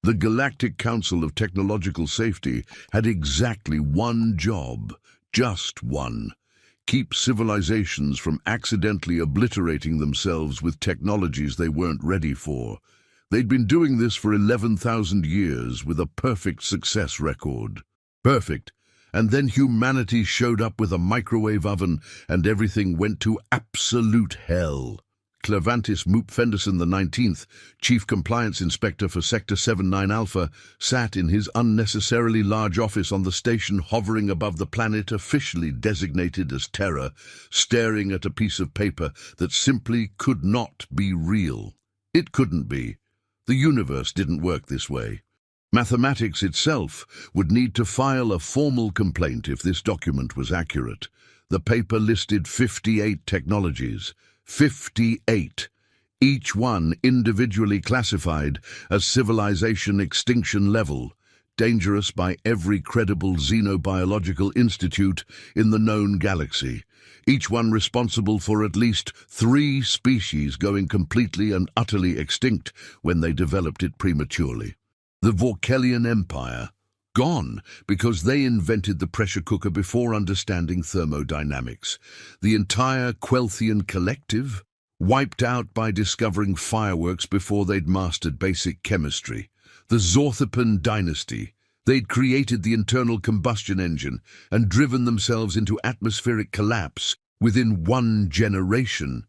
The Galactic Council of Technological Safety had exactly one job, just one: keep civilizations from accidentally obliterating themselves with technologies they weren't ready for. They'd been doing this for 11,000 years with a perfect success record. Perfect. And then humanity showed up with a microwave oven and everything went to absolute hell. Clevantis Moop Fenderson the 19th, Chief Compliance Inspector for Sector 79 Alpha, sat in his unnecessarily large office on the station hovering above the planet officially designated as Terra, staring at a piece of paper that simply could not be real. It couldn't be. The universe didn't work this way. Mathematics itself would need to file a formal complaint if this document was accurate. The paper listed 58 technologies. 58, each one individually classified as civilization extinction level, dangerous by every credible xenobiological institute in the known galaxy, each one responsible for at least 3 species going completely and utterly extinct when they developed it prematurely. The Vorkelian Empire, gone because they invented the pressure cooker before understanding thermodynamics. The entire Quelthian collective, wiped out by discovering fireworks before they'd mastered basic chemistry. The Zorthipan dynasty, they'd created the internal combustion engine and driven themselves into atmospheric collapse within 1 generation.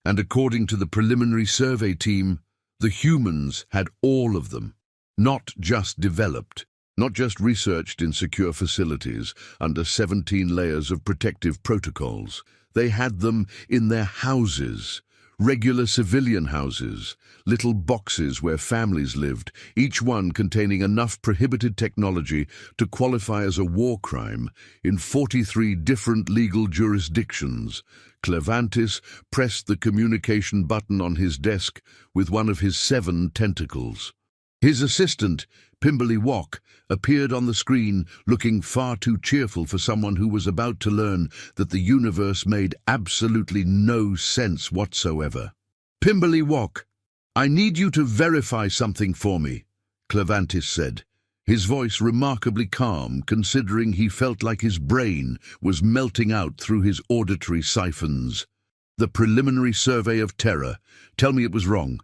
And according to the preliminary survey team, the humans had all of them, not just developed. Not just researched in secure facilities under 17 layers of protective protocols. They had them in their houses, regular civilian houses, little boxes where families lived, each one containing enough prohibited technology to qualify as a war crime in 43 different legal jurisdictions. Clevantis pressed the communication button on his desk with one of his 7 tentacles. His assistant, Pimberly Walk, appeared on the screen looking far too cheerful for someone who was about to learn that the universe made absolutely no sense whatsoever. "Pimberly Walk, I need you to verify something for me," Clevantis said, his voice remarkably calm considering he felt like his brain was melting out through his auditory siphons. "The preliminary survey of Terra. Tell me it was wrong.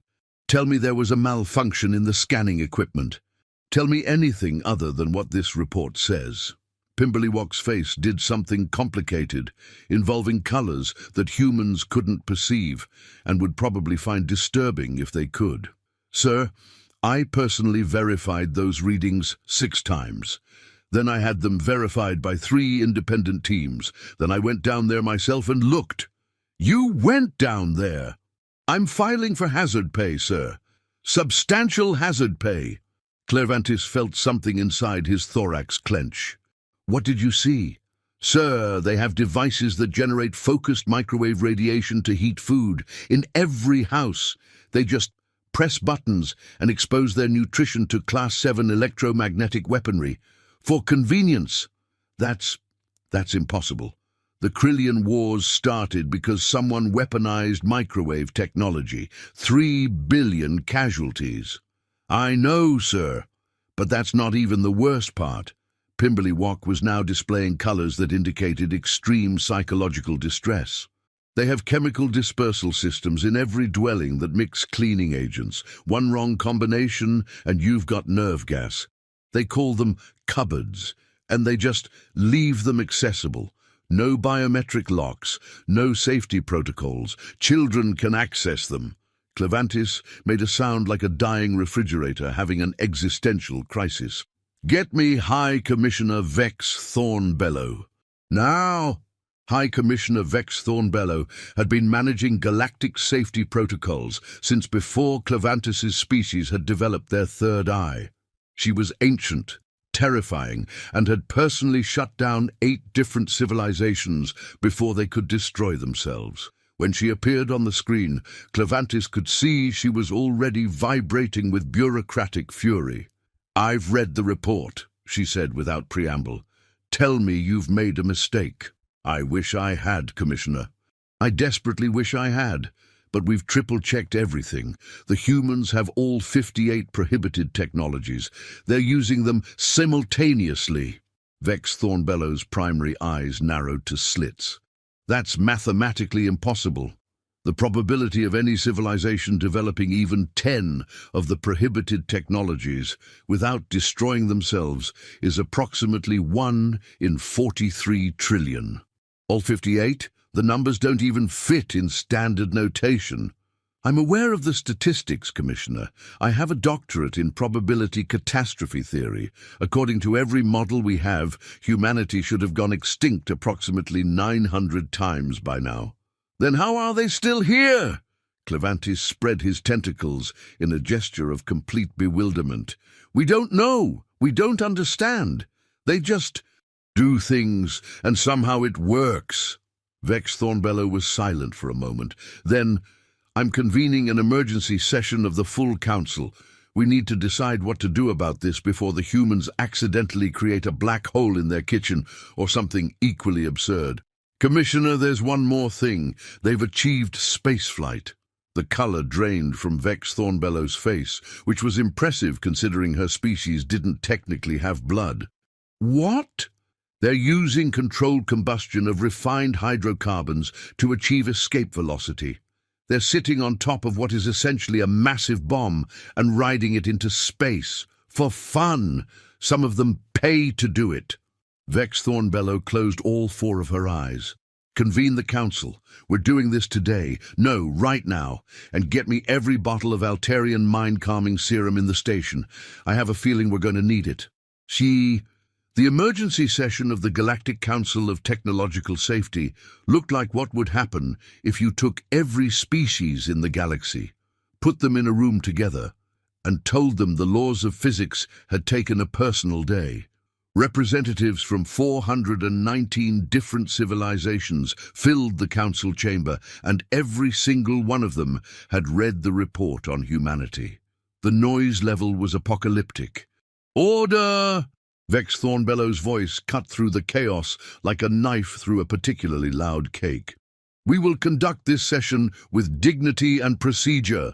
Tell me there was a malfunction in the scanning equipment. Tell me anything other than what this report says." Pimberly Walk's face did something complicated, involving colors that humans couldn't perceive and would probably find disturbing if they could. "Sir, I personally verified those readings 6 times. Then I had them verified by 3 independent teams. Then I went down there myself and looked." "You went down there?" "I'm filing for hazard pay, sir. Substantial hazard pay." Clevantis felt something inside his thorax clench. "What did you see?" "Sir, they have devices that generate focused microwave radiation to heat food in every house. They just press buttons and expose their nutrition to Class 7 electromagnetic weaponry. For convenience." That's impossible. The Krillian Wars started because someone weaponized microwave technology. 3 billion casualties. "I know, sir, but that's not even the worst part." Pimberly Walk was now displaying colors that indicated extreme psychological distress. "They have chemical dispersal systems in every dwelling that mix cleaning agents. One wrong combination and you've got nerve gas. They call them cupboards, and they just leave them accessible. No biometric locks, no safety protocols. Children can access them." Clevantis made a sound like a dying refrigerator having an existential crisis. "Get me High Commissioner Vex Thornbellow." Now, High Commissioner Vex Thornbellow had been managing galactic safety protocols since before Clevantis's species had developed their third eye. She was ancient, terrifying, and had personally shut down 8 different civilizations before they could destroy themselves. When she appeared on the screen, Clevantis could see she was already vibrating with bureaucratic fury. "I've read the report," she said without preamble. "Tell me you've made a mistake." "I wish I had, Commissioner. I desperately wish I had. but we've triple-checked everything. The humans have all 58 prohibited technologies. They're using them simultaneously." Vex Thornbellow's primary eyes narrowed to slits. "That's mathematically impossible. The probability of any civilization developing even 10 of the prohibited technologies without destroying themselves is approximately 1 in 43 trillion. All 58? The numbers don't even fit in standard notation." "I'm aware of the statistics, Commissioner. I have a doctorate in probability catastrophe theory. According to every model we have, humanity should have gone extinct approximately 900 times by now." "Then how are they still here?" Clevantis spread his tentacles in a gesture of complete bewilderment. "We don't know. We don't understand. They just do things, and somehow it works." Vex Thornbellow was silent for a moment. Then, "I'm convening an emergency session of the full council. We need to decide what to do about this before the humans accidentally create a black hole in their kitchen or something equally absurd. Commissioner, there's one more thing. They've achieved spaceflight." The color drained from Vex Thornbellow's face, which was impressive considering her species didn't technically have blood. "What?" "They're using controlled combustion of refined hydrocarbons to achieve escape velocity. They're sitting on top of what is essentially a massive bomb and riding it into space. For fun. Some of them pay to do it." Vex Thornbellow closed all 4 of her eyes. "Convene the council. We're doing this today. No, right now. And get me every bottle of Alterian mind-calming serum in the station. I have a feeling we're going to need it." The emergency session of the Galactic Council of Technological Safety looked like what would happen if you took every species in the galaxy, put them in a room together, and told them the laws of physics had taken a personal day. Representatives from 419 different civilizations filled the council chamber, and every single one of them had read the report on humanity. The noise level was apocalyptic. "Order!" Vex Thornbellow's voice cut through the chaos like a knife through a particularly loud cake. "We will conduct this session with dignity and procedure."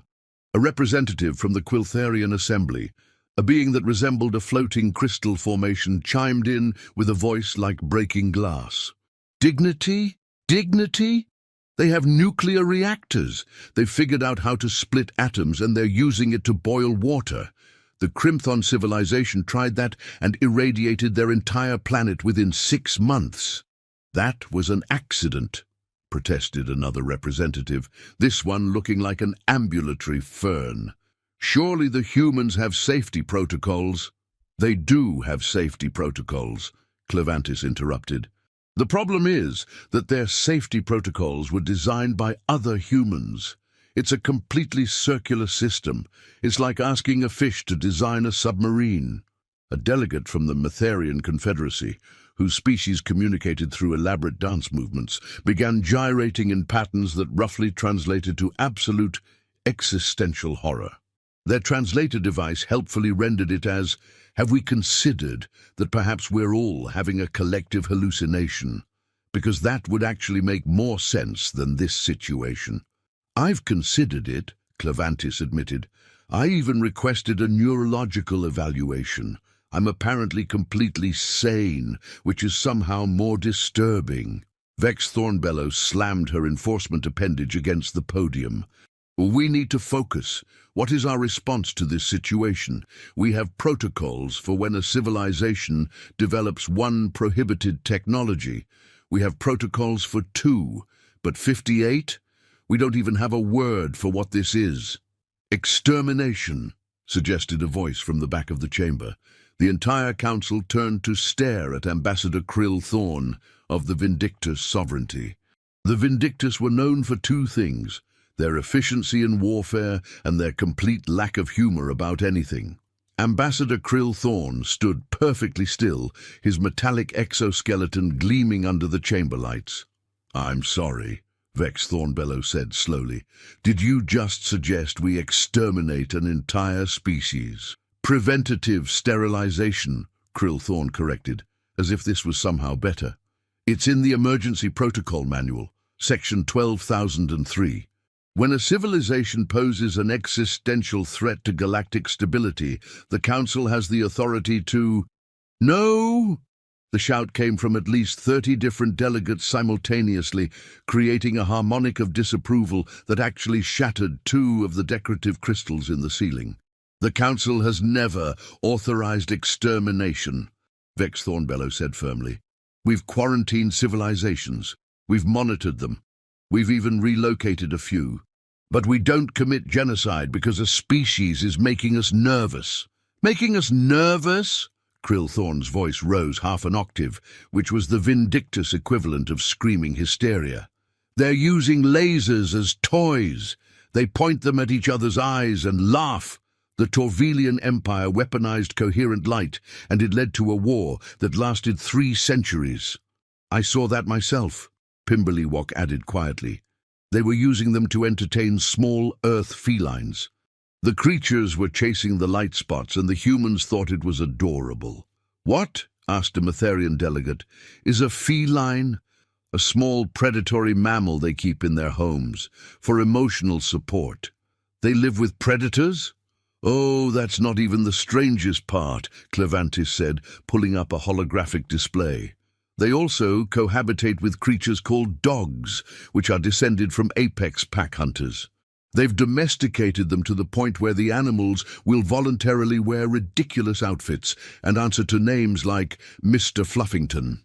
A representative from the Quiltharian Assembly, a being that resembled a floating crystal formation, chimed in with a voice like breaking glass. "Dignity? Dignity? They have nuclear reactors. They've figured out how to split atoms, and they're using it to boil water. The Crimthon civilization tried that and irradiated their entire planet within 6 months. "That was an accident," protested another representative, this one looking like an ambulatory fern. "Surely the humans have safety protocols." "They do have safety protocols," Clevantis interrupted. "The problem is that their safety protocols were designed by other humans. It's a completely circular system. It's like asking a fish to design a submarine." A delegate from the Metherian Confederacy, whose species communicated through elaborate dance movements, began gyrating in patterns that roughly translated to absolute existential horror. Their translator device helpfully rendered it as, "Have we considered that perhaps we're all having a collective hallucination? Because that would actually make more sense than this situation." "I've considered it," Clevantis admitted. "I even requested a neurological evaluation. I'm apparently completely sane, which is somehow more disturbing." Vex Thornbellow slammed her enforcement appendage against the podium. "We need to focus. What is our response to this situation? We have protocols for when a civilization develops 1 prohibited technology. We have protocols for 2, but 58? We don't even have a word for what this is." "Extermination," suggested a voice from the back of the chamber. The entire council turned to stare at Ambassador Krill Thorn of the Vindictus sovereignty. The Vindictus were known for 2 things: their efficiency in warfare and their complete lack of humor about anything. Ambassador Krill Thorn stood perfectly still, his metallic exoskeleton gleaming under the chamber lights. "I'm sorry," Vex Thornbellow said slowly. "Did you just suggest we exterminate an entire species?" "Preventative sterilization," Krill Thorn corrected, as if this was somehow better. "It's in the emergency protocol manual, section 12,003. When a civilization poses an existential threat to galactic stability, the Council has the authority to... No! The shout came from at least 30 different delegates simultaneously, creating a harmonic of disapproval that actually shattered 2 of the decorative crystals in the ceiling. The Council has never authorized extermination, Vex Thornbellow said firmly. We've quarantined civilizations. We've monitored them. We've even relocated a few. But we don't commit genocide because a species is making us nervous. Making us nervous? Krillthorn's voice rose half an octave, which was the vindictus equivalent of screaming hysteria. They're using lasers as toys. They point them at each other's eyes and laugh. The Torvelian Empire weaponized coherent light, and it led to a war that lasted 3 centuries. I saw that myself, Pimberlywalk added quietly. They were using them to entertain small Earth felines. The creatures were chasing the light spots, and the humans thought it was adorable. What? Asked a Matherian delegate. Is a feline? A small predatory mammal they keep in their homes, for emotional support. They live with predators? Oh, that's not even the strangest part, Clevantis said, pulling up a holographic display. They also cohabitate with creatures called dogs, which are descended from apex pack hunters. They've domesticated them to the point where the animals will voluntarily wear ridiculous outfits and answer to names like Mr. Fluffington.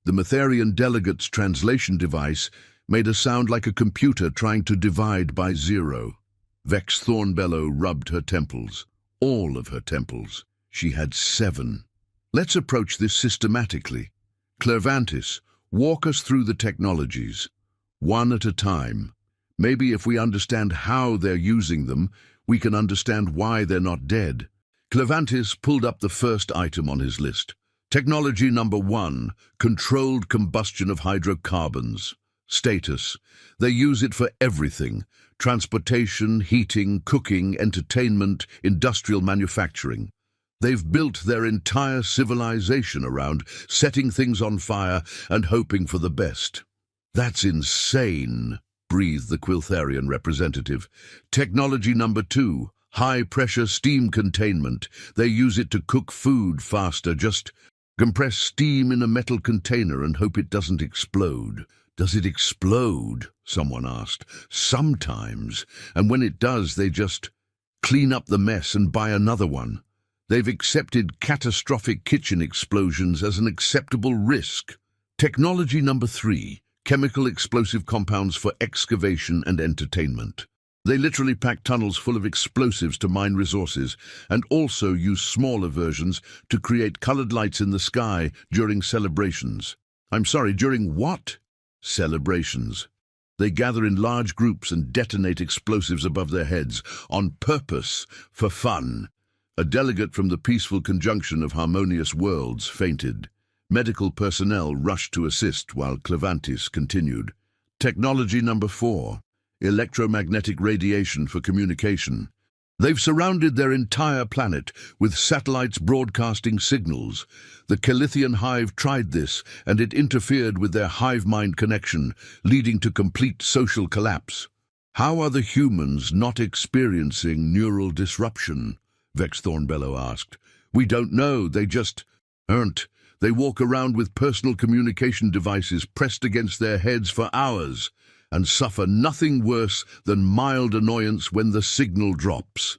The Matherian delegate's translation device made a sound like a computer trying to divide by 0. Vex Thornbellow rubbed her temples. All of her temples. She had 7. Let's approach this systematically. Clevantis, walk us through the technologies, one at a time. Maybe if we understand how they're using them, we can understand why they're not dead. Clevantis pulled up the first item on his list. Technology number 1, controlled combustion of hydrocarbons. Status, they use it for everything. Transportation, heating, cooking, entertainment, industrial manufacturing. They've built their entire civilization around setting things on fire and hoping for the best. That's insane, breathed the Quiltharian representative. Technology number 2, high-pressure steam containment. They use it to cook food faster. Just compress steam in a metal container and hope it doesn't explode. Does it explode? Someone asked. Sometimes. And when it does, they just clean up the mess and buy another one. They've accepted catastrophic kitchen explosions as an acceptable risk. Technology number 3, chemical explosive compounds for excavation and entertainment. They literally pack tunnels full of explosives to mine resources, and also use smaller versions to create colored lights in the sky during celebrations. I'm sorry, during what? Celebrations. They gather in large groups and detonate explosives above their heads, on purpose, for fun. A delegate from the peaceful conjunction of harmonious worlds fainted. Medical personnel rushed to assist while Clevantis continued. Technology number 4, electromagnetic radiation for communication. They've surrounded their entire planet with satellites broadcasting signals. The Kelithian hive tried this, and it interfered with their hive-mind connection, leading to complete social collapse. How are the humans not experiencing neural disruption? Vex Thornbellow asked. We don't know, they just aren't. They walk around with personal communication devices pressed against their heads for hours and suffer nothing worse than mild annoyance when the signal drops.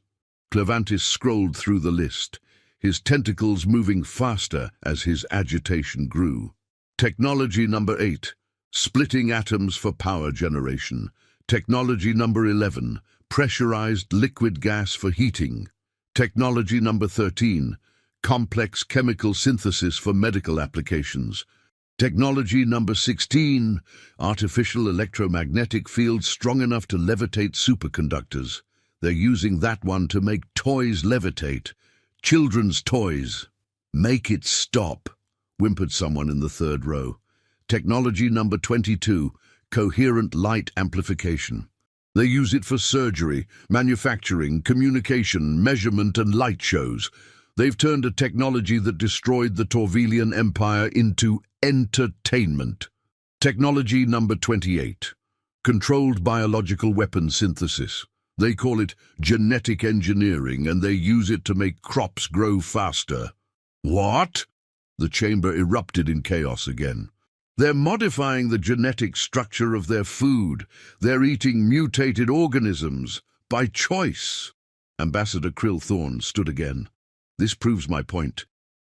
Clevantis scrolled through the list, his tentacles moving faster as his agitation grew. Technology number 8, splitting atoms for power generation. Technology number 11, pressurized liquid gas for heating. Technology number 13, complex chemical synthesis for medical applications. Technology number 16, artificial electromagnetic fields strong enough to levitate superconductors. They're using that one to make toys levitate. Children's toys. Make it stop, whimpered someone in the 3rd row. Technology number 22, coherent light amplification. They use it for surgery, manufacturing, communication, measurement, and light shows. They've turned a technology that destroyed the Torvelian Empire into entertainment. Technology number 28. Controlled biological weapon synthesis. They call it genetic engineering, and they use it to make crops grow faster. What? The chamber erupted in chaos again. They're modifying the genetic structure of their food. They're eating mutated organisms by choice. Ambassador Krillthorne stood again. This proves my point.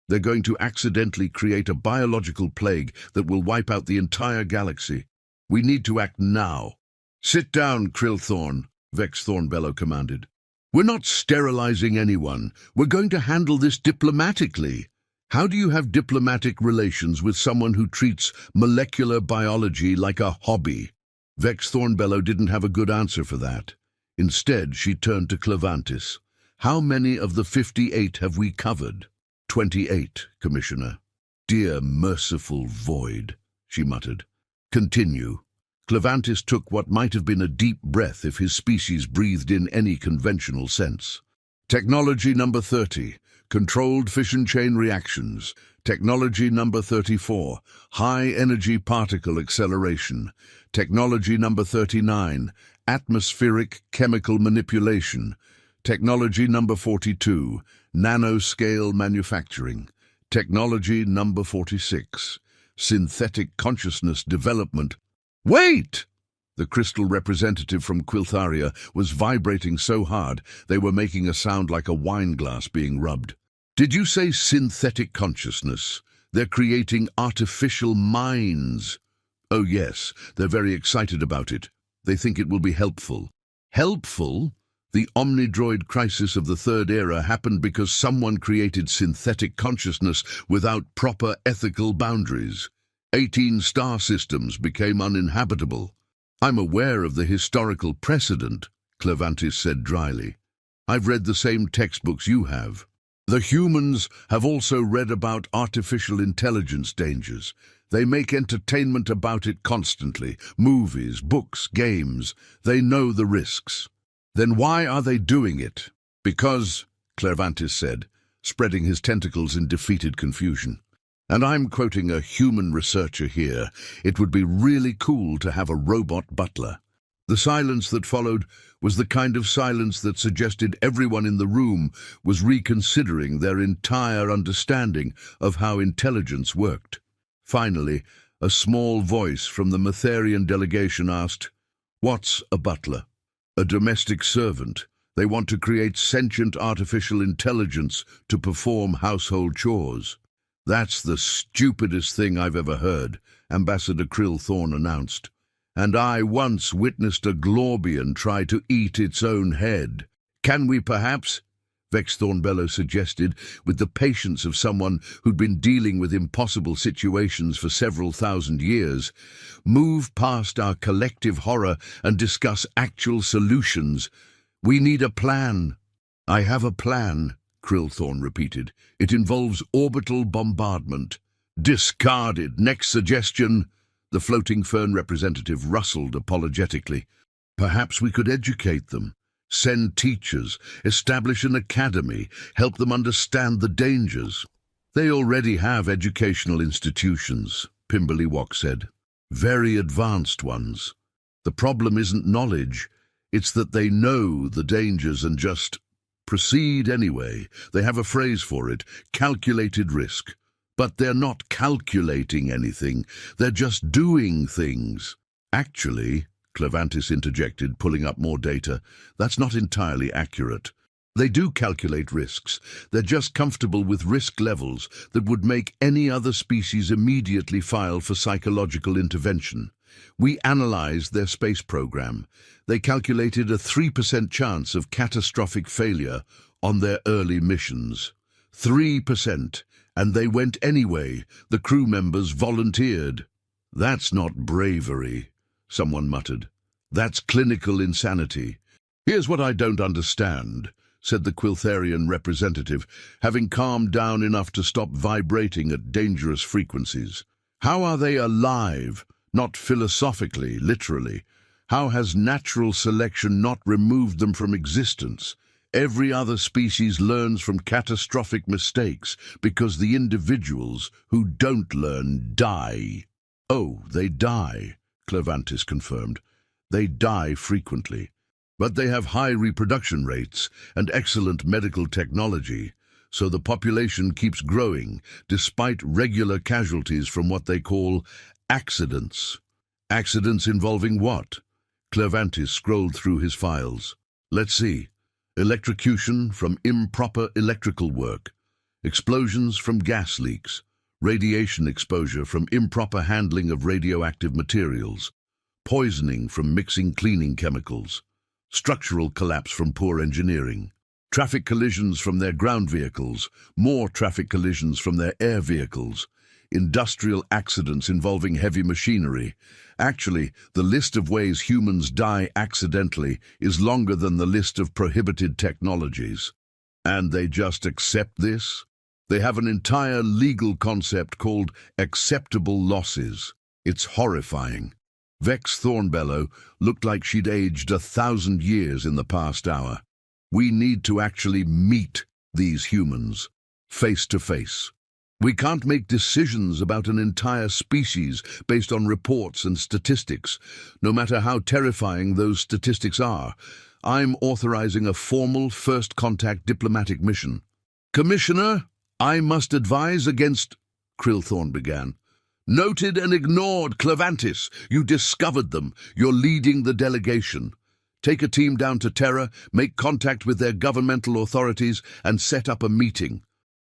They're going to accidentally create a biological plague that will wipe out the entire galaxy. We need to act now. Sit down, Krillthorne, Vex Thornbellow commanded. We're not sterilizing anyone. We're going to handle this diplomatically. How do you have diplomatic relations with someone who treats molecular biology like a hobby? Vex Thornbellow didn't have a good answer for that. Instead, she turned to Clevantis. How many of the 58 have we covered? 28, Commissioner. Dear merciful void, she muttered. Continue. Clevantis took what might have been a deep breath if his species breathed in any conventional sense. Technology number 30. Controlled fission chain reactions. Technology number 34, high-energy particle acceleration. Technology number 39, atmospheric chemical manipulation. Technology number 42, nanoscale manufacturing. Technology number 46, synthetic consciousness development. Wait! The crystal representative from Quiltharia was vibrating so hard they were making a sound like a wine glass being rubbed. Did you say synthetic consciousness? They're creating artificial minds. Oh yes, they're very excited about it. They think it will be helpful. Helpful? The Omnidroid crisis of the Third Era happened because someone created synthetic consciousness without proper ethical boundaries. 18 star systems became uninhabitable. I'm aware of the historical precedent, Clevantis said dryly. I've read the same textbooks you have. The humans have also read about artificial intelligence dangers. They make entertainment about it constantly. Movies, books, games. They know the risks. Then why are they doing it? Because, Clevantis said, spreading his tentacles in defeated confusion. And I'm quoting a human researcher here. It would be really cool to have a robot butler. The silence that followed was the kind of silence that suggested everyone in the room was reconsidering their entire understanding of how intelligence worked. Finally, a small voice from the Matherian delegation asked, "What's a butler?" "A domestic servant. They want to create sentient artificial intelligence to perform household chores." "That's the stupidest thing I've ever heard," Ambassador Krillthorne announced. "And I once witnessed a Glorbian try to eat its own head. Can we perhaps," Vex Thornbellow suggested, with the patience of someone who'd been dealing with impossible situations for several thousand years, "move past our collective horror and discuss actual solutions? We need a plan." "I have a plan," Krillthorne repeated. "It involves orbital bombardment." "Discarded. Next suggestion." The floating fern representative rustled apologetically. "Perhaps we could educate them, send teachers, establish an academy, help them understand the dangers." "They already have educational institutions," Pimberlywalk said. "Very advanced ones. The problem isn't knowledge, it's that they know the dangers and just proceed anyway. They have a phrase for it, calculated risk. But they're not calculating anything, they're just doing things." "Actually," Clevantis interjected, pulling up more data, "that's not entirely accurate. They do calculate risks. They're just comfortable with risk levels that would make any other species immediately file for psychological intervention. We analyzed their space program. They calculated a 3% chance of catastrophic failure on their early missions. 3%. And they went anyway. The crew members volunteered." "That's not bravery," someone muttered. "That's clinical insanity." "Here's what I don't understand," said the Quiltharian representative, having calmed down enough to stop vibrating at dangerous frequencies. "How are they alive? Not philosophically, literally. How has natural selection not removed them from existence? Every other species learns from catastrophic mistakes because the individuals who don't learn die." "Oh, they die," Clevantis confirmed. They die frequently. But they have high reproduction rates and excellent medical technology, so the population keeps growing despite regular casualties from what they call accidents. Accidents involving what? Clevantis scrolled through his files. Let's see. Electrocution from improper electrical work, explosions from gas leaks, radiation exposure from improper handling of radioactive materials, poisoning from mixing cleaning chemicals, structural collapse from poor engineering, traffic collisions from their ground vehicles, more traffic collisions from their air vehicles, industrial accidents involving heavy machinery. Actually, the list of ways humans die accidentally is longer than the list of prohibited technologies. And they just accept this? They have an entire legal concept called acceptable losses. It's horrifying. Vex Thornbellow looked like she'd aged 1,000 years in the past hour. We need to actually meet these humans, face to face. We can't make decisions about an entire species based on reports and statistics, no matter how terrifying those statistics are. I'm authorizing a formal first contact diplomatic mission. Commissioner, I must advise against... Krillthorn began. Noted and ignored, Clevantis. You discovered them. You're leading the delegation. Take a team down to Terra, make contact with their governmental authorities, and set up a meeting.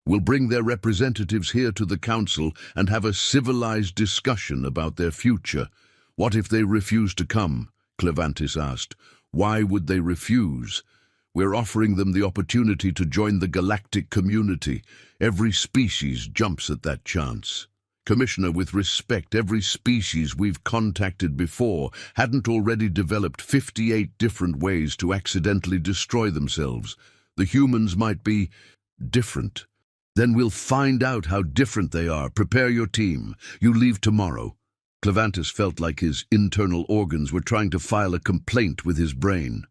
We'll bring their representatives here to the council and have a civilized discussion about their future. What if they refuse to come? Clevantis asked. Why would they refuse? We're offering them the opportunity to join the galactic community. Every species jumps at that chance. Commissioner, with respect, every species we've contacted before hadn't already developed 58 different ways to accidentally destroy themselves. The humans might be different. Then we'll find out how different they are. Prepare your team. You leave tomorrow. Clevantis felt like his internal organs were trying to file a complaint with his brain.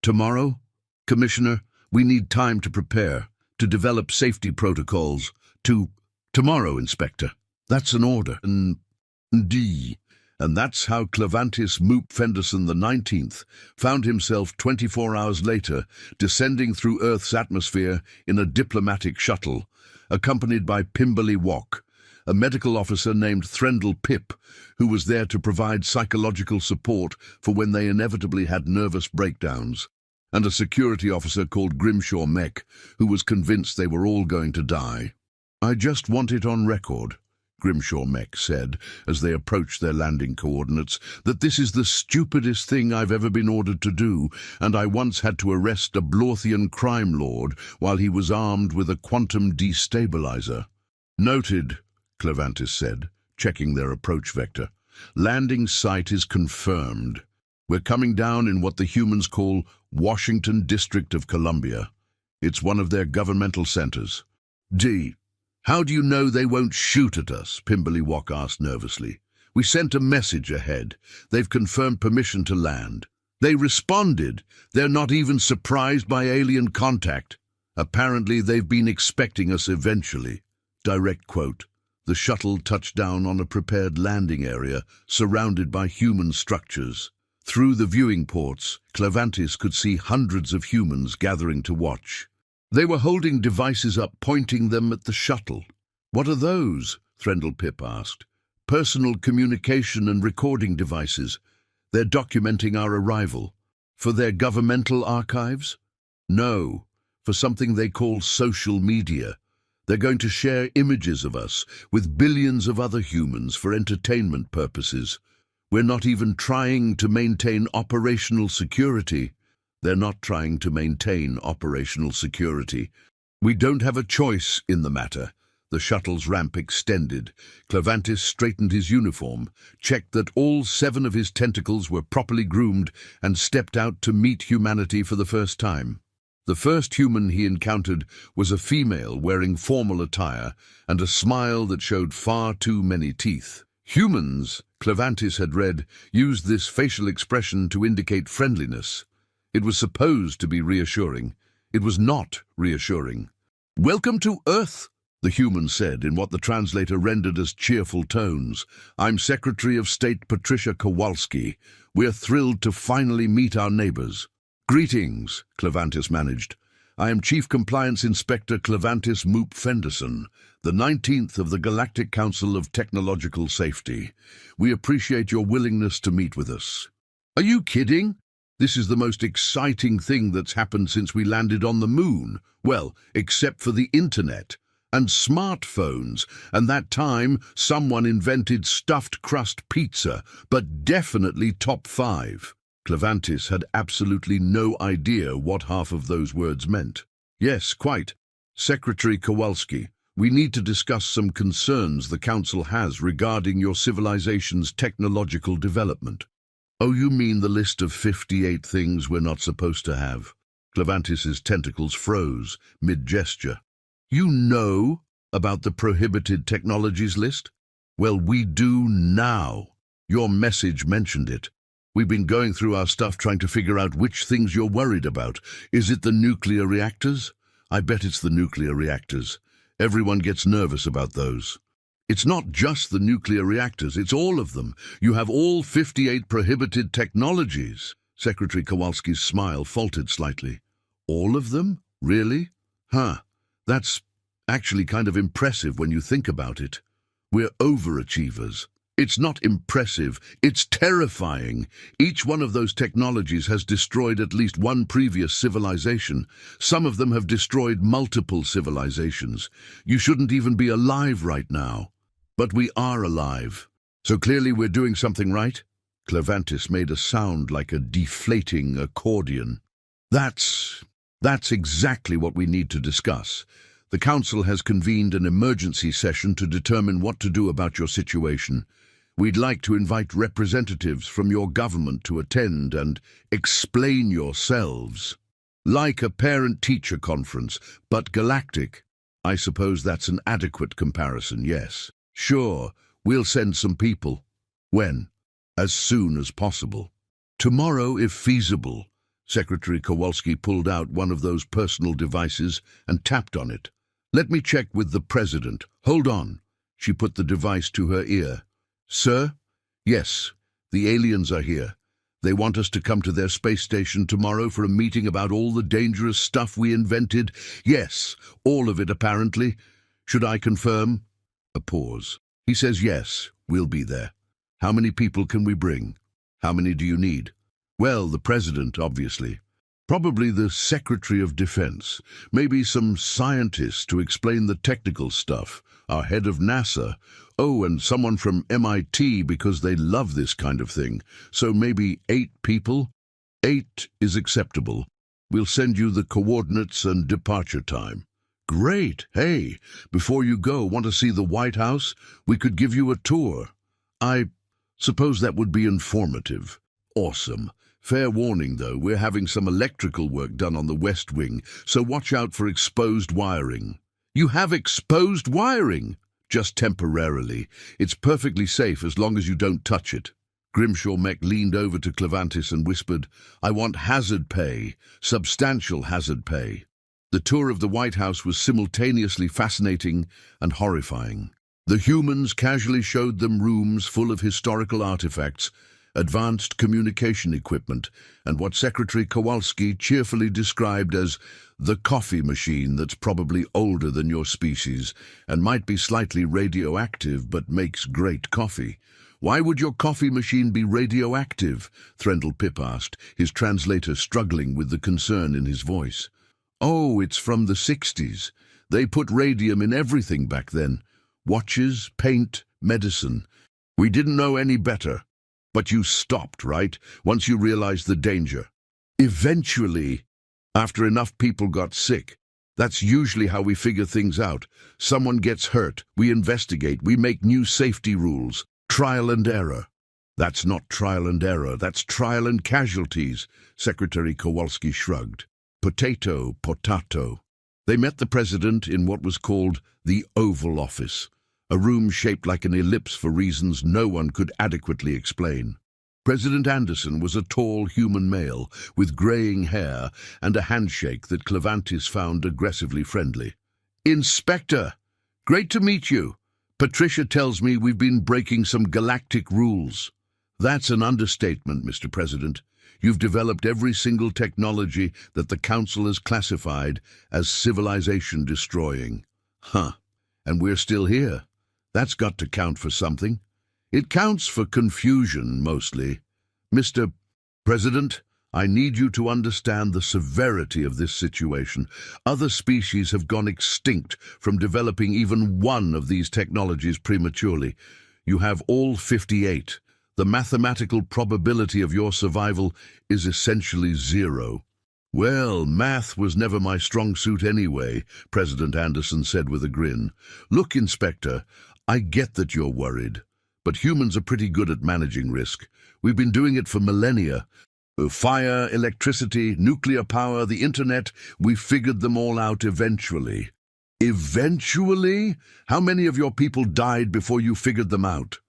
Tomorrow? Commissioner, we need time to prepare, to develop safety protocols. Tomorrow, Inspector. That's an order. D. And that's how Clevantis Moop Fenderson the 19th found himself 24 hours later descending through Earth's atmosphere in a diplomatic shuttle, accompanied by Pimberly Walk, a medical officer named Threndel Pip, who was there to provide psychological support for when they inevitably had nervous breakdowns, and a security officer called Grimshaw Mech, who was convinced they were all going to die. I just want it on record, Grimshaw Mech said, as they approached their landing coordinates, that this is the stupidest thing I've ever been ordered to do, and I once had to arrest a Blorthian crime lord while he was armed with a quantum destabilizer. Noted, Clevantis said, checking their approach vector. Landing site is confirmed. We're coming down in what the humans call Washington District of Columbia. It's one of their governmental centers. D. How do you know they won't shoot at us? Pimberly Walk asked nervously. We sent a message ahead. They've confirmed permission to land. They responded. They're not even surprised by alien contact. Apparently they've been expecting us eventually. Direct quote. The shuttle touched down on a prepared landing area surrounded by human structures. Through the viewing ports, Clevantis could see hundreds of humans gathering to watch. They were holding devices up, pointing them at the shuttle. What are those? Threndel Pip asked. Personal communication and recording devices. They're documenting our arrival. For their governmental archives? No, for something they call social media. They're going to share images of us with billions of other humans for entertainment purposes. We're not even trying to maintain operational security. They're not trying to maintain operational security. We don't have a choice in the matter. The shuttle's ramp extended. Clevantis straightened his uniform, checked that all 7 of his tentacles were properly groomed, and stepped out to meet humanity for the first time. The first human he encountered was a female wearing formal attire and a smile that showed far too many teeth. Humans, Clevantis had read, used this facial expression to indicate friendliness. It was supposed to be reassuring. It was not reassuring. Welcome to Earth, The human said in what the translator rendered as cheerful tones. "I'm Secretary of State Patricia Kowalski. We're thrilled to finally meet our neighbors." "Greetings," Clevantis managed. "I am Chief Compliance Inspector Clevantis Moop Fenderson, the 19th of the Galactic Council of Technological Safety. We appreciate your willingness to meet with us." "Are you kidding? This is the most exciting thing that's happened since we landed on the moon. Well, except for the internet and smartphones, and that time someone invented stuffed crust pizza, but definitely top 5. Clevantis had absolutely no idea what half of those words meant. "Yes, quite. Secretary Kowalski, we need to discuss some concerns the Council has regarding your civilization's technological development." "Oh, you mean the list of 58 things we're not supposed to have?" Clevantis's tentacles froze mid-gesture. "You know about the prohibited technologies list?" "Well, we do now. Your message mentioned it. We've been going through our stuff trying to figure out which things you're worried about. Is it the nuclear reactors? I bet it's the nuclear reactors. Everyone gets nervous about those." "It's not just the nuclear reactors, it's all of them. You have all 58 prohibited technologies." Secretary Kowalski's smile faltered slightly. "All of them? Really? Huh. That's actually kind of impressive when you think about it. We're overachievers." "It's not impressive, it's terrifying. Each one of those technologies has destroyed at least one previous civilization. Some of them have destroyed multiple civilizations. You shouldn't even be alive right now. But we are alive. So clearly we're doing something right?" Clevantis made a sound like a deflating accordion. That's exactly what we need to discuss. The Council has convened an emergency session to determine what to do about your situation. We'd like to invite representatives from your government to attend and explain yourselves. Like a parent-teacher conference, but galactic. I suppose that's an adequate comparison, yes. Sure, we'll send some people. When? As soon as possible. Tomorrow, if feasible. Secretary Kowalski pulled out one of those personal devices and tapped on it. "Let me check with the President. Hold on." She put the device to her ear. "Sir? Yes, the aliens are here. They want us to come to their space station tomorrow for a meeting about all the dangerous stuff we invented. Yes, all of it apparently. Should I confirm?" A pause. "He says yes, we'll be there. How many people can we bring? How many do you need?" "Well, the President, obviously. Probably the Secretary of Defense. Maybe some scientists to explain the technical stuff. Our head of NASA. Oh, and someone from MIT because they love this kind of thing. So maybe 8 people? 8 is acceptable. We'll send you the coordinates and departure time." "Great. Hey, before you go, want to see the White House? We could give you a tour." "I suppose that would be informative." "Awesome. Fair warning, though, we're having some electrical work done on the West Wing, so watch out for exposed wiring." "You have exposed wiring?" "Just temporarily. It's perfectly safe as long as you don't touch it." Grimshaw Mech leaned over to Clevantis and whispered, "I want hazard pay, substantial hazard pay." The tour of the White House was simultaneously fascinating and horrifying. The humans casually showed them rooms full of historical artifacts, advanced communication equipment, and what Secretary Kowalski cheerfully described as the coffee machine that's probably older than your species and might be slightly radioactive but makes great coffee. "Why would your coffee machine be radioactive?" Threndel Pip asked, his translator struggling with the concern in his voice. "Oh, it's from the 60s. They put radium in everything back then. Watches, paint, medicine. We didn't know any better. But you stopped, right? Once you realized the danger." "Eventually, after enough people got sick. That's usually how we figure things out. Someone gets hurt, we investigate, we make new safety rules. Trial and error." "That's not trial and error, that's trial and casualties," Secretary Kowalski shrugged. Potato. They met the President in what was called the Oval Office, a room shaped like an ellipse for reasons no one could adequately explain. President Anderson was a tall human male with graying hair and a handshake that Clevantis found aggressively friendly. "Inspector!" Great to meet you. Patricia tells me we've been breaking some galactic rules. That's an understatement, Mr. President. You've developed every single technology that the Council has classified as civilization-destroying. Huh. And we're still here. That's got to count for something. It counts for confusion, mostly. Mr. President, I need you to understand the severity of this situation. Other species have gone extinct from developing even one of these technologies prematurely. You have all 58. The mathematical probability of your survival is essentially zero. Well, math was never my strong suit anyway, President Anderson said with a grin. Look, Inspector, I get that you're worried, but humans are pretty good at managing risk. We've been doing it for millennia. Fire, electricity, nuclear power, the internet, we figured them all out eventually. Eventually? How many of your people died before you figured them out?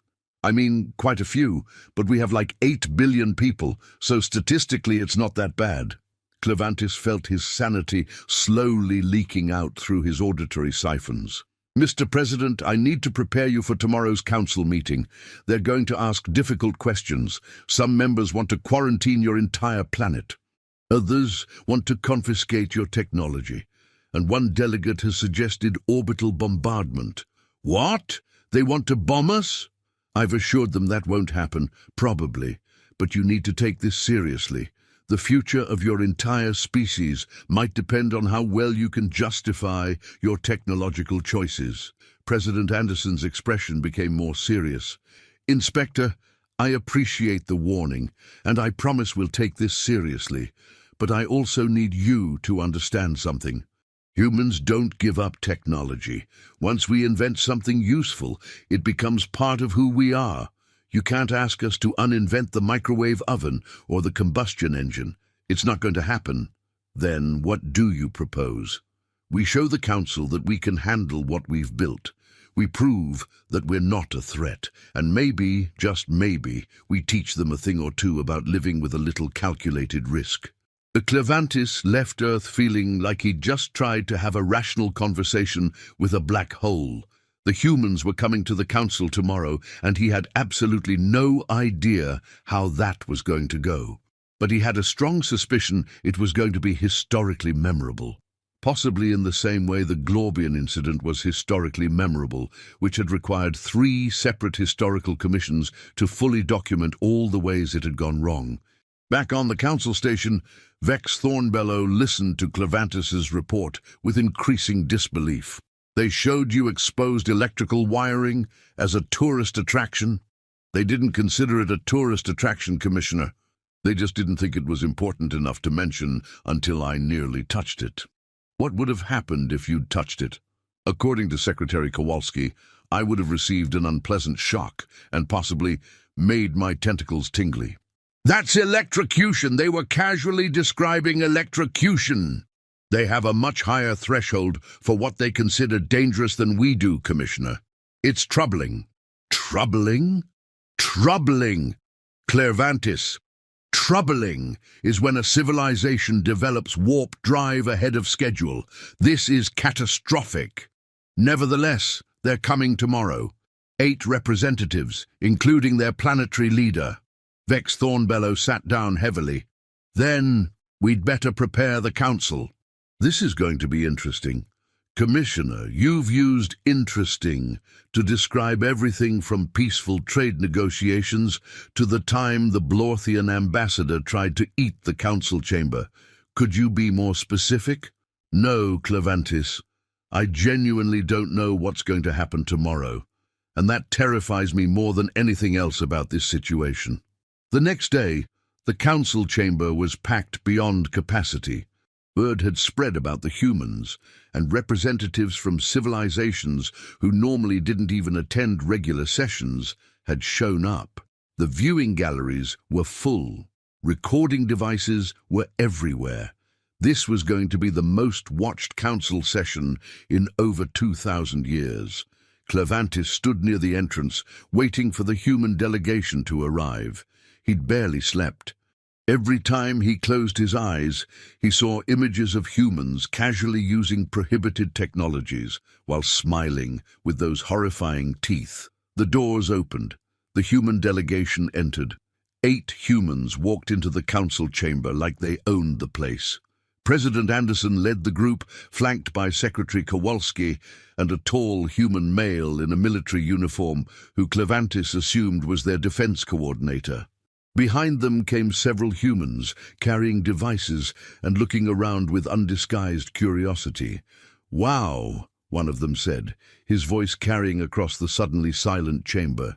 I mean, quite a few, but we have like 8 billion people, so statistically it's not that bad. Clevantis felt his sanity slowly leaking out through his auditory siphons. Mr. President, I need to prepare you for tomorrow's council meeting. They're going to ask difficult questions. Some members want to quarantine your entire planet. Others want to confiscate your technology. And one delegate has suggested orbital bombardment. What? They want to bomb us? I've assured them that won't happen, probably. But you need to take this seriously. The future of your entire species might depend on how well you can justify your technological choices. President Anderson's expression became more serious. Inspector, I appreciate the warning, and I promise we'll take this seriously. But I also need you to understand something. Humans don't give up technology. Once we invent something useful, it becomes part of who we are. You can't ask us to uninvent the microwave oven or the combustion engine. It's not going to happen. Then what do you propose? We show the Council that we can handle what we've built. We prove that we're not a threat. And maybe, just maybe, we teach them a thing or two about living with a little calculated risk. The Clevantis left Earth feeling like he'd just tried to have a rational conversation with a black hole. The humans were coming to the Council tomorrow, and he had absolutely no idea how that was going to go. But he had a strong suspicion it was going to be historically memorable. Possibly in the same way the Glorbian incident was historically memorable, which had required 3 separate historical commissions to fully document all the ways it had gone wrong. Back on the Council station, Vex Thornbellow listened to Clevantis's report with increasing disbelief. They showed you exposed electrical wiring as a tourist attraction. They didn't consider it a tourist attraction, Commissioner. They just didn't think it was important enough to mention until I nearly touched it. What would have happened if you'd touched it? According to Secretary Kowalski, I would have received an unpleasant shock and possibly made my tentacles tingly. That's electrocution. They were casually describing electrocution. They have a much higher threshold for what they consider dangerous than we do, Commissioner. It's troubling. Troubling? Troubling! Clevantis. Troubling is when a civilization develops warp drive ahead of schedule. This is catastrophic. Nevertheless, they're coming tomorrow. 8 representatives, including their planetary leader. Vex Thornbellow sat down heavily. Then, we'd better prepare the Council. This is going to be interesting. Commissioner, you've used interesting to describe everything from peaceful trade negotiations to the time the Blorthian ambassador tried to eat the council chamber. Could you be more specific? No, Clevantis. I genuinely don't know what's going to happen tomorrow, and that terrifies me more than anything else about this situation. The next day, the council chamber was packed beyond capacity. Word had spread about the humans, and representatives from civilizations who normally didn't even attend regular sessions had shown up. The viewing galleries were full. Recording devices were everywhere. This was going to be the most watched council session in over 2,000 years. Clevantis stood near the entrance, waiting for the human delegation to arrive. He'd barely slept. Every time he closed his eyes, he saw images of humans casually using prohibited technologies while smiling with those horrifying teeth. The doors opened. The human delegation entered. 8 humans walked into the council chamber like they owned the place. President Anderson led the group, flanked by Secretary Kowalski and a tall human male in a military uniform who Clevantis assumed was their defense coordinator. Behind them came several humans, carrying devices and looking around with undisguised curiosity. "Wow," one of them said, his voice carrying across the suddenly silent chamber.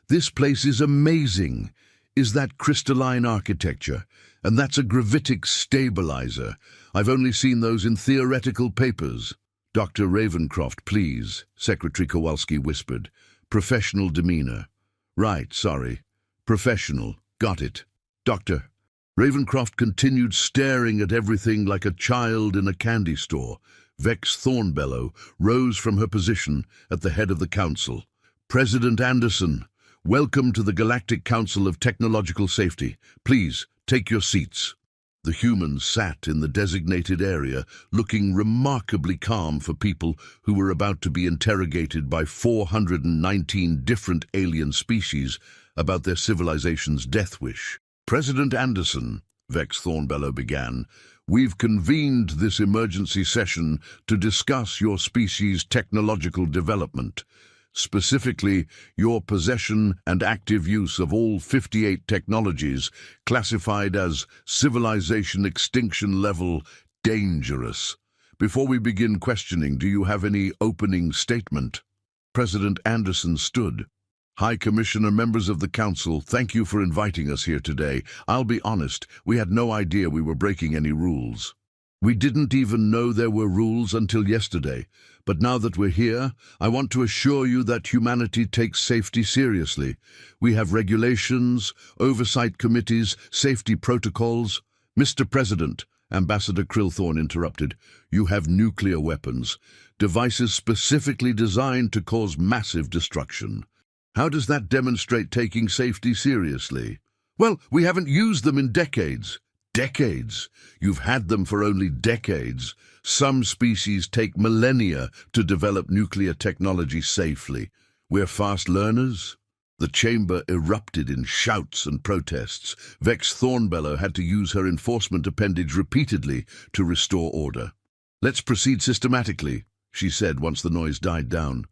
"This place is amazing. Is that crystalline architecture? And that's a gravitic stabilizer. I've only seen those in theoretical papers." "Dr. Ravencroft, please," Secretary Kowalski whispered. "Professional demeanor." "Right, sorry. Professional. Got it." "Doctor." Ravencroft continued staring at everything like a child in a candy store. Vex Thornbellow rose from her position at the head of the council. "President Anderson, welcome to the Galactic Council of Technological Safety. Please, take your seats." The humans sat in the designated area, looking remarkably calm for people who were about to be interrogated by 419 different alien species about their civilization's death wish. "President Anderson," Vex Thornbellow began, "we've convened this emergency session to discuss your species' technological development. Specifically, your possession and active use of all 58 technologies classified as civilization extinction level dangerous. Before we begin questioning, do you have any opening statement?" President Anderson stood. "High Commissioner, members of the Council, thank you for inviting us here today. I'll be honest, we had no idea we were breaking any rules. We didn't even know there were rules until yesterday. But now that we're here, I want to assure you that humanity takes safety seriously. We have regulations, oversight committees, safety protocols." "Mr. President," Ambassador Krillthorne interrupted, "you have nuclear weapons, devices specifically designed to cause massive destruction. How does that demonstrate taking safety seriously?" "Well, we haven't used them in decades." "Decades? You've had them for only decades. Some species take millennia to develop nuclear technology safely. We're fast learners." The chamber erupted in shouts and protests. Vex Thornbellow had to use her enforcement appendage repeatedly to restore order. "Let's proceed systematically," she said once the noise died down.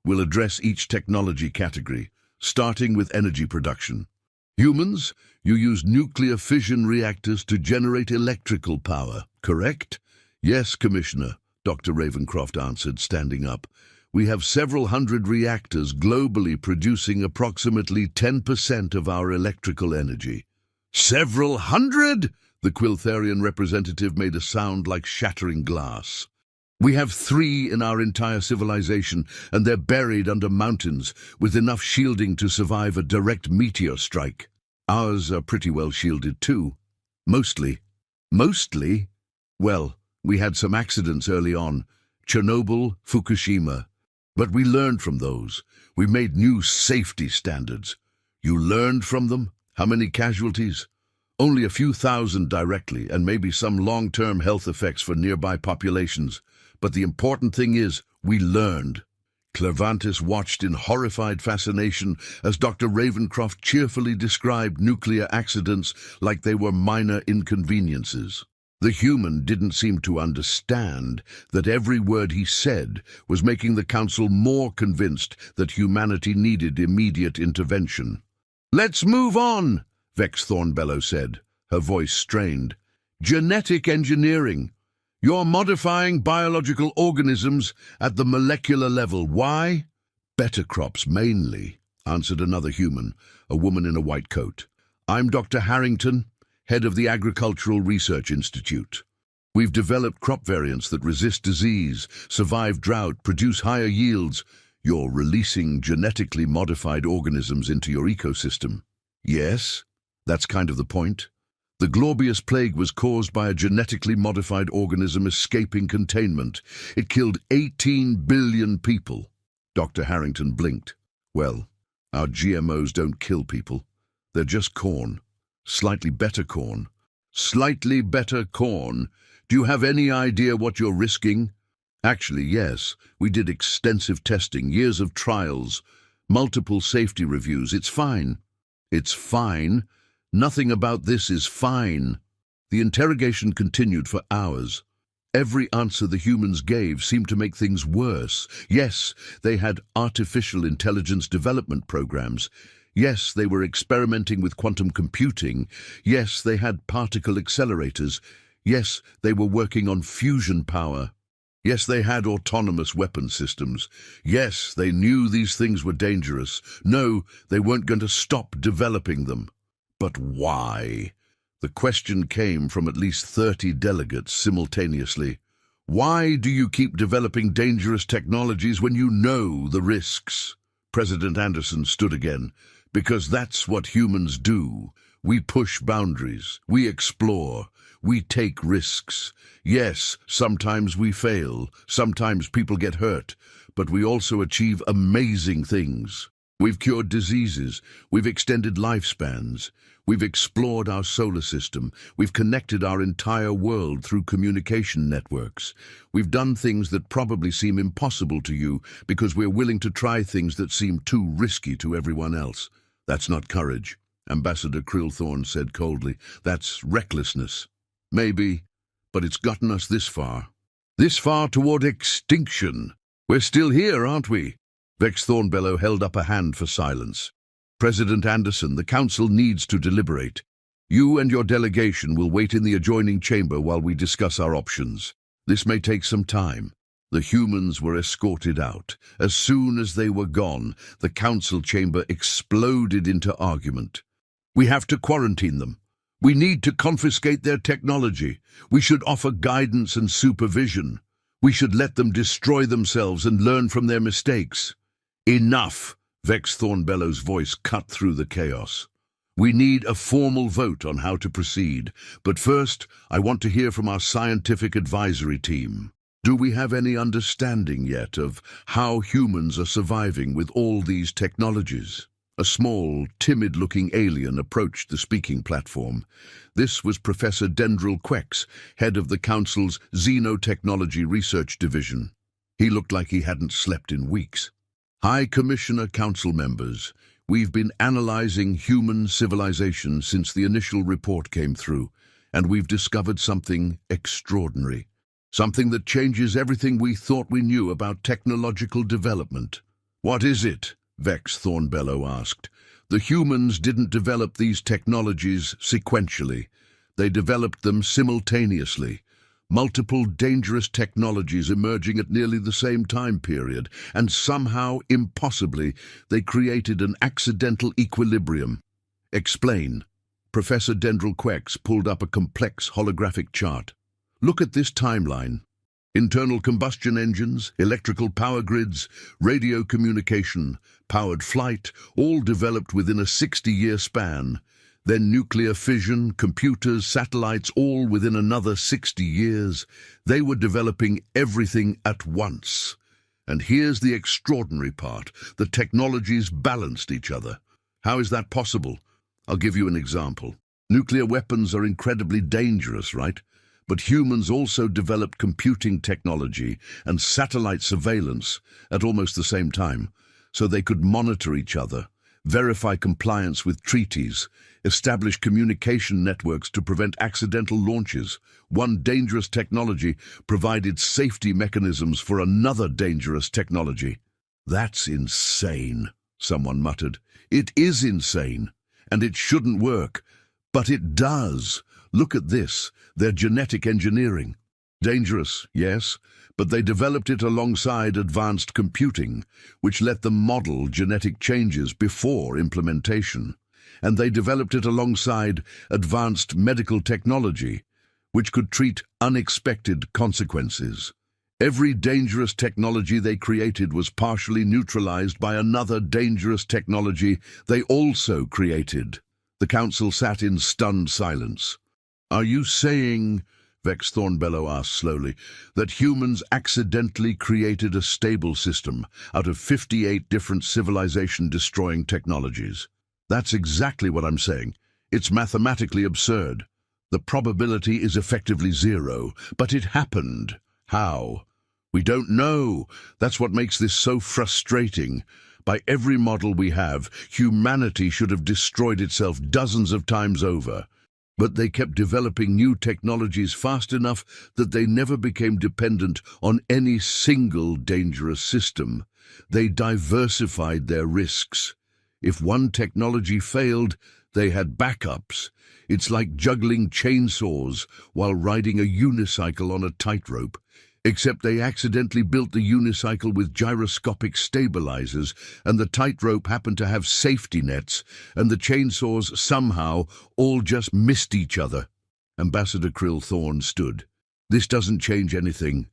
"We'll address each technology category, starting with energy production. Humans, you use nuclear fission reactors to generate electrical power, correct?" "Yes, Commissioner," Dr. Ravencroft answered, standing up. "We have several hundred reactors globally producing approximately 10% of our electrical energy." "Several hundred?" The Quiltharian representative made a sound like shattering glass. "We have 3 in our entire civilization, and they're buried under mountains with enough shielding to survive a direct meteor strike. Ours are pretty well shielded too. Mostly." "Mostly?" "Well, we had some accidents early on. Chernobyl, Fukushima. But we learned from those. We made new safety standards." "You learned from them? How many casualties?" "Only a few thousand directly, and maybe some long-term health effects for nearby populations. But the important thing is, we learned." Clevantis watched in horrified fascination as Dr. Ravencroft cheerfully described nuclear accidents like they were minor inconveniences. The human didn't seem to understand that every word he said was making the council more convinced that humanity needed immediate intervention. "Let's move on," Vex Thornbellow said, her voice strained. "Genetic engineering. You're modifying biological organisms at the molecular level. Why?" "Better crops, mainly," answered another human, a woman in a white coat. "I'm Dr. Harrington, head of the Agricultural Research Institute. We've developed crop variants that resist disease, survive drought, produce higher yields. You're releasing genetically modified organisms into your ecosystem." "Yes, that's kind of the point. The Glorious Plague was caused by a genetically modified organism escaping containment. It killed 18 billion people." Dr. Harrington blinked. "Well, our GMOs don't kill people. They're just corn. Slightly better corn. Slightly better corn. Do you have any idea what you're risking? Actually, yes. We did extensive testing, years of trials, multiple safety reviews. It's fine. It's fine. Nothing about this is fine. The interrogation continued for hours. Every answer the humans gave seemed to make things worse. Yes, they had artificial intelligence development programs. Yes, they were experimenting with quantum computing. Yes, they had particle accelerators. Yes, they were working on fusion power. Yes, they had autonomous weapon systems. Yes, they knew these things were dangerous. No, they weren't going to stop developing them. But why? The question came from at least 30 delegates simultaneously. Why do you keep developing dangerous technologies when you know the risks? President Anderson stood again. Because that's what humans do. We push boundaries. We explore. We take risks. Yes, sometimes we fail. Sometimes people get hurt. But we also achieve amazing things. We've cured diseases. We've extended lifespans. We've explored our solar system. We've connected our entire world through communication networks. We've done things that probably seem impossible to you because we're willing to try things that seem too risky to everyone else. That's not courage, Ambassador Krillthorne said coldly. That's recklessness. Maybe, but it's gotten us this far. This far toward extinction. We're still here, aren't we? Vex Thornbellow held up a hand for silence. President Anderson, the Council needs to deliberate. You and your delegation will wait in the adjoining chamber while we discuss our options. This may take some time. The humans were escorted out. As soon as they were gone, the Council chamber exploded into argument. We have to quarantine them. We need to confiscate their technology. We should offer guidance and supervision. We should let them destroy themselves and learn from their mistakes. Enough! Vex Thornbellow's voice cut through the chaos. We need a formal vote on how to proceed. But first, I want to hear from our scientific advisory team. Do we have any understanding yet of how humans are surviving with all these technologies? A small, timid-looking alien approached the speaking platform. This was Professor Dendril Quex, head of the Council's Xenotechnology Research Division. He looked like he hadn't slept in weeks. High Commissioner Council members, we've been analyzing human civilization since the initial report came through, and we've discovered something extraordinary. Something that changes everything we thought we knew about technological development. What is it? Vex Thornbellow asked. The humans didn't develop these technologies sequentially. They developed them simultaneously. Multiple dangerous technologies emerging at nearly the same time period, and somehow, impossibly, they created an accidental equilibrium. Explain. Professor Dendril Quex pulled up a complex holographic chart. Look at this timeline. Internal combustion engines, electrical power grids, radio communication, powered flight, all developed within a 60-year span. Then nuclear fission, computers, satellites, all within another 60 years. They were developing everything at once. And here's the extraordinary part. The technologies balanced each other. How is that possible? I'll give you an example. Nuclear weapons are incredibly dangerous, right? But humans also developed computing technology and satellite surveillance at almost the same time, so they could monitor each other, verify compliance with treaties, establish communication networks to prevent accidental launches. One dangerous technology provided safety mechanisms for another dangerous technology. That's insane, someone muttered. It is insane, and it shouldn't work, but it does. Look at this, their genetic engineering. Dangerous, yes, but they developed it alongside advanced computing, which let them model genetic changes before implementation. And they developed it alongside advanced medical technology, which could treat unexpected consequences. Every dangerous technology they created was partially neutralized by another dangerous technology they also created. The Council sat in stunned silence. Are you saying, Vex Thornbellow asked slowly, that humans accidentally created a stable system out of 58 different civilization-destroying technologies? That's exactly what I'm saying. It's mathematically absurd. The probability is effectively zero, but it happened. How? We don't know. That's what makes this so frustrating. By every model we have, humanity should have destroyed itself dozens of times over. But they kept developing new technologies fast enough that they never became dependent on any single dangerous system. They diversified their risks. If one technology failed, they had backups. It's like juggling chainsaws while riding a unicycle on a tightrope. Except they accidentally built the unicycle with gyroscopic stabilizers, and the tightrope happened to have safety nets, and the chainsaws somehow all just missed each other. Ambassador Krill Thorne stood. This doesn't change anything.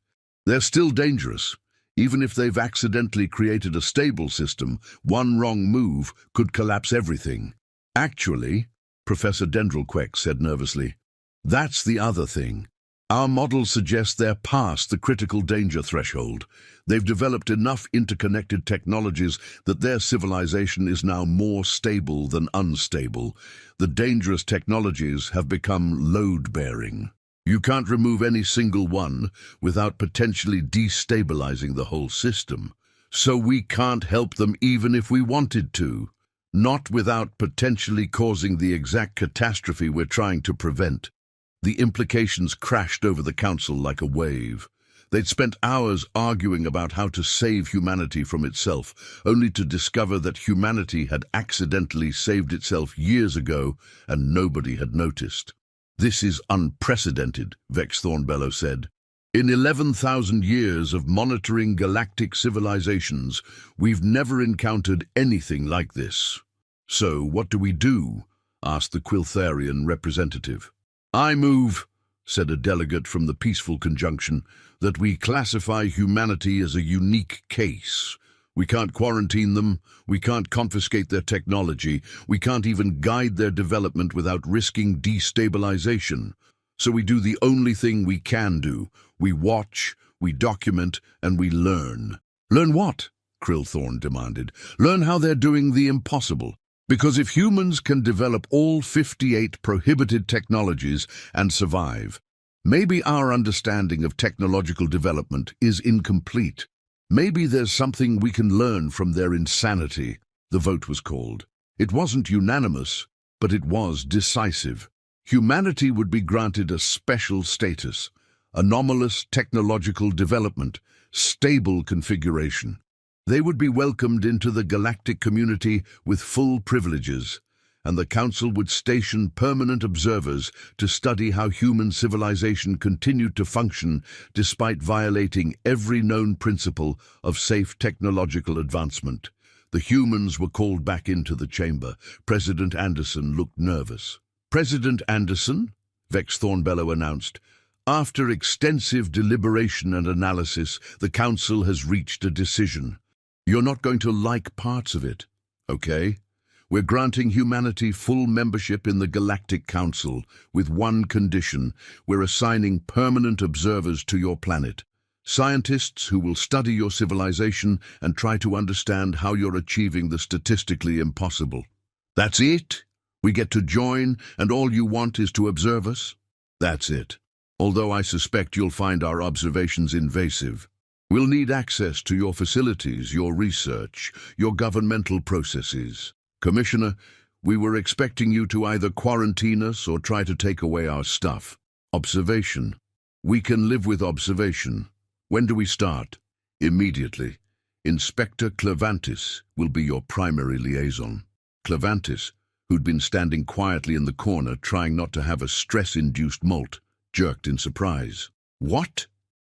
They're still dangerous. Even if they've accidentally created a stable system, one wrong move could collapse everything. Actually, Professor Dendrelqueck said nervously, that's the other thing. Our models suggest they're past the critical danger threshold. They've developed enough interconnected technologies that their civilization is now more stable than unstable. The dangerous technologies have become load-bearing. You can't remove any single one without potentially destabilizing the whole system. So we can't help them even if we wanted to. Not without potentially causing the exact catastrophe we're trying to prevent. The implications crashed over the council like a wave. They'd spent hours arguing about how to save humanity from itself, only to discover that humanity had accidentally saved itself years ago and nobody had noticed. This is unprecedented, Vex Thornbellow said. In 11,000 years of monitoring galactic civilizations, we've never encountered anything like this. So what do we do? Asked the Quiltharian representative. I move, said a delegate from the Peaceful Conjunction, that we classify humanity as a unique case. We can't quarantine them, we can't confiscate their technology, we can't even guide their development without risking destabilization. So we do the only thing we can do. We watch, we document, and we learn. Learn what? Krillthorne demanded. Learn how they're doing the impossible. Because if humans can develop all 58 prohibited technologies and survive, maybe our understanding of technological development is incomplete. Maybe there's something we can learn from their insanity. The vote was called. It wasn't unanimous, but it was decisive. Humanity would be granted a special status, anomalous technological development, stable configuration. They would be welcomed into the galactic community with full privileges, and the Council would station permanent observers to study how human civilization continued to function despite violating every known principle of safe technological advancement. The humans were called back into the chamber. President Anderson looked nervous. President Anderson, Vex Thornbellow announced, after extensive deliberation and analysis, the Council has reached a decision. You're not going to like parts of it, okay? We're granting humanity full membership in the Galactic Council with one condition. We're assigning permanent observers to your planet. Scientists who will study your civilization and try to understand how you're achieving the statistically impossible. That's it? We get to join and all you want is to observe us? That's it. Although I suspect you'll find our observations invasive. We'll need access to your facilities, your research, your governmental processes. Commissioner, we were expecting you to either quarantine us or try to take away our stuff. Observation. We can live with observation. When do we start? Immediately. Inspector Clavantis will be your primary liaison. Clavantis, who'd been standing quietly in the corner trying not to have a stress-induced molt, jerked in surprise. What?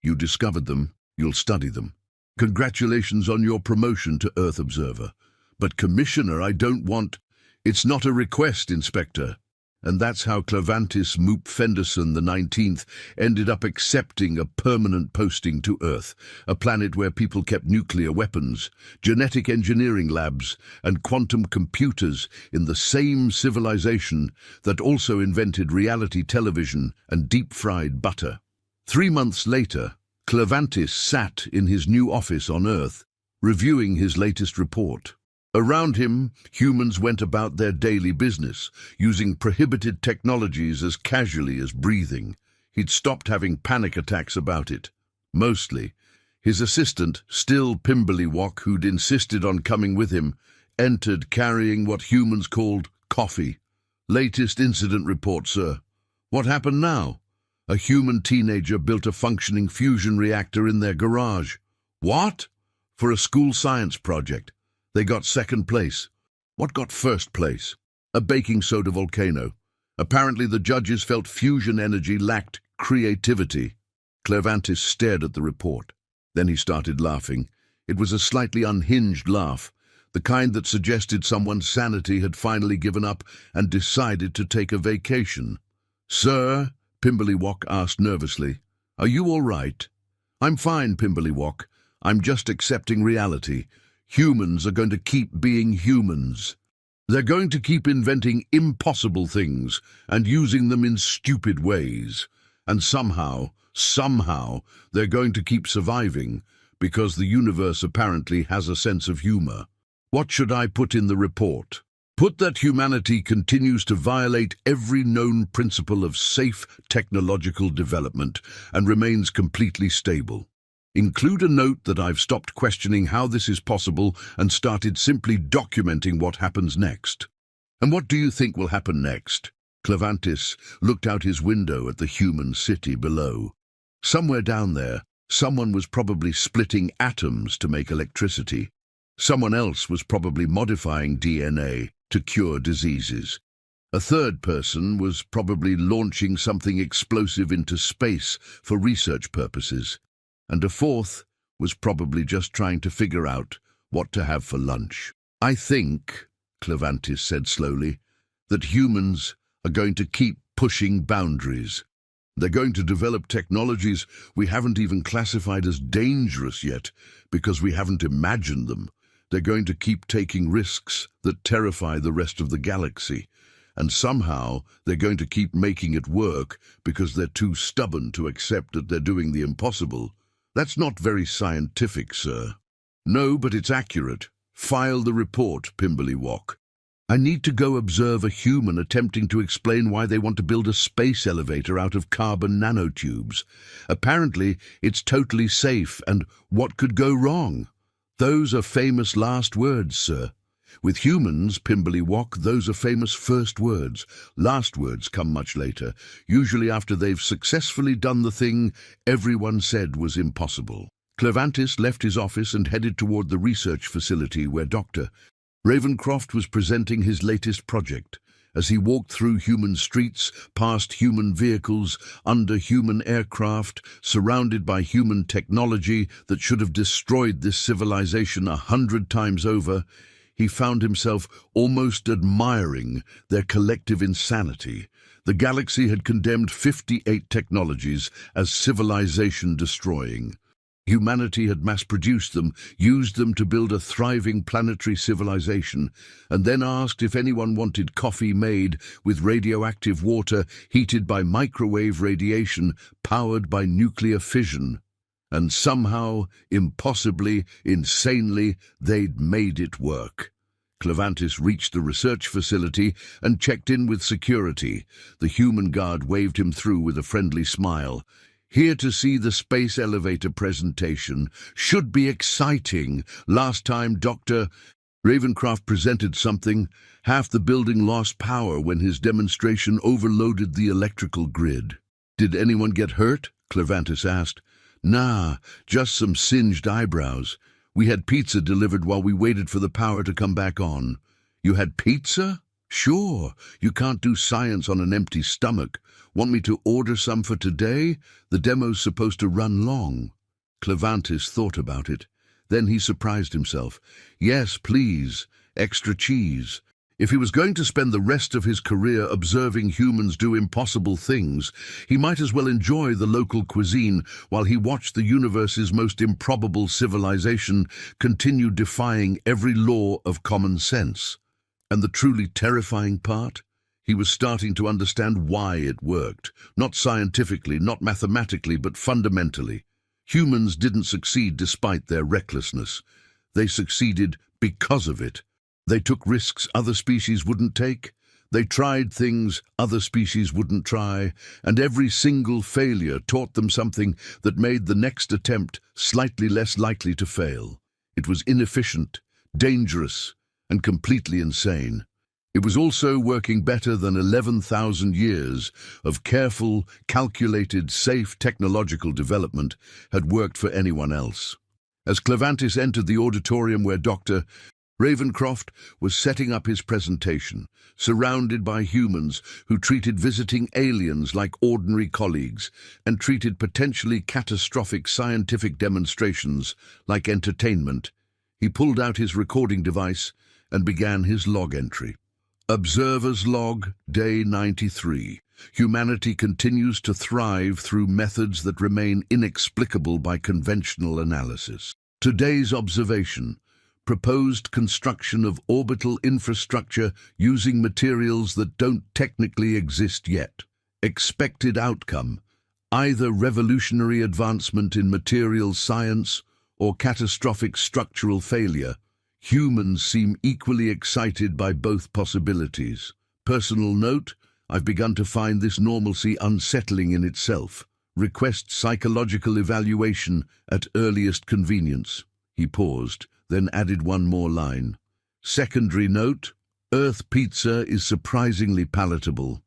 You discovered them. You'll study them. Congratulations on your promotion to Earth Observer. But Commissioner, I don't want... It's not a request, Inspector. And that's how Clavantis Moop Fenderson the 19th ended up accepting a permanent posting to Earth, a planet where people kept nuclear weapons, genetic engineering labs, and quantum computers in the same civilization that also invented reality television and deep-fried butter. 3 months later, Clavantis sat in his new office on Earth, reviewing his latest report. Around him, humans went about their daily business, using prohibited technologies as casually as breathing. He'd stopped having panic attacks about it. Mostly. His assistant, still Pimberlywalk, who'd insisted on coming with him, entered carrying what humans called coffee. Latest incident report, sir. What happened now? A human teenager built a functioning fusion reactor in their garage. What? For a school science project. They got second place. What got first place? A baking soda volcano. Apparently the judges felt fusion energy lacked creativity. Clairvantis stared at the report. Then he started laughing. It was a slightly unhinged laugh, the kind that suggested someone's sanity had finally given up and decided to take a vacation. Sir, Pimberlywalk asked nervously, are you all right? I'm fine, Pimberlywalk. I'm just accepting reality. Humans are going to keep being humans. They're going to keep inventing impossible things and using them in stupid ways. And somehow, they're going to keep surviving because the universe apparently has a sense of humor. What should I put in the report? Put that humanity continues to violate every known principle of safe technological development and remains completely stable. Include a note that I've stopped questioning how this is possible and started simply documenting what happens next. And what do you think will happen next? Clairvantis looked out his window at the human city below. Somewhere down there, someone was probably splitting atoms to make electricity. Someone else was probably modifying DNA to cure diseases. A third person was probably launching something explosive into space for research purposes. And a fourth was probably just trying to figure out what to have for lunch. I think, Clairvantis said slowly, that humans are going to keep pushing boundaries. They're going to develop technologies we haven't even classified as dangerous yet because we haven't imagined them. They're going to keep taking risks that terrify the rest of the galaxy. And somehow they're going to keep making it work because they're too stubborn to accept that they're doing the impossible. That's not very scientific, sir. No, but it's accurate. File the report, Pimberlywalk. I need to go observe a human attempting to explain why they want to build a space elevator out of carbon nanotubes. Apparently, it's totally safe, and what could go wrong? Those are famous last words, sir. With humans, Pimberlywalk, those are famous first words. Last words come much later, usually after they've successfully done the thing everyone said was impossible. Clairvantis left his office and headed toward the research facility where Dr. Ravencroft was presenting his latest project. As he walked through human streets, past human vehicles, under human aircraft, surrounded by human technology that should have destroyed this civilization 100 times over, he found himself almost admiring their collective insanity. The galaxy had condemned 58 technologies as civilization-destroying. Humanity had mass-produced them, used them to build a thriving planetary civilization, and then asked if anyone wanted coffee made with radioactive water heated by microwave radiation powered by nuclear fission. And somehow, impossibly, insanely, they'd made it work. Clairvantis reached the research facility and checked in with security. The human guard waved him through with a friendly smile. Here to see the space elevator presentation. Should be exciting. Last time Dr. Ravencroft presented something, half the building lost power when his demonstration overloaded the electrical grid. Did anyone get hurt? Clairvantis asked. Nah, just some singed eyebrows. We had pizza delivered while we waited for the power to come back on. You had pizza? Sure, you can't do science on an empty stomach. Want me to order some for today? The demo's supposed to run long. Clairvantis thought about it. Then he surprised himself. Yes, please. Extra cheese. If he was going to spend the rest of his career observing humans do impossible things, he might as well enjoy the local cuisine while he watched the universe's most improbable civilization continue defying every law of common sense. And the truly terrifying part? He was starting to understand why it worked. Not scientifically, not mathematically, but fundamentally. Humans didn't succeed despite their recklessness. They succeeded because of it. They took risks other species wouldn't take. They tried things other species wouldn't try, and every single failure taught them something that made the next attempt slightly less likely to fail. It was inefficient, dangerous, and completely insane. It was also working better than 11,000 years of careful, calculated, safe technological development had worked for anyone else. As Clevantis entered the auditorium where Dr. Ravencroft was setting up his presentation, surrounded by humans who treated visiting aliens like ordinary colleagues and treated potentially catastrophic scientific demonstrations like entertainment, he pulled out his recording device and began his log entry. Observer's log, day 93. Humanity continues to thrive through methods that remain inexplicable by conventional analysis. Today's observation: proposed construction of orbital infrastructure using materials that don't technically exist yet. Expected outcome: either revolutionary advancement in materials science or catastrophic structural failure. Humans seem equally excited by both possibilities. Personal note: I've begun to find this normalcy unsettling in itself. Request psychological evaluation at earliest convenience. He paused, then added one more line. Secondary note: Earth pizza is surprisingly palatable.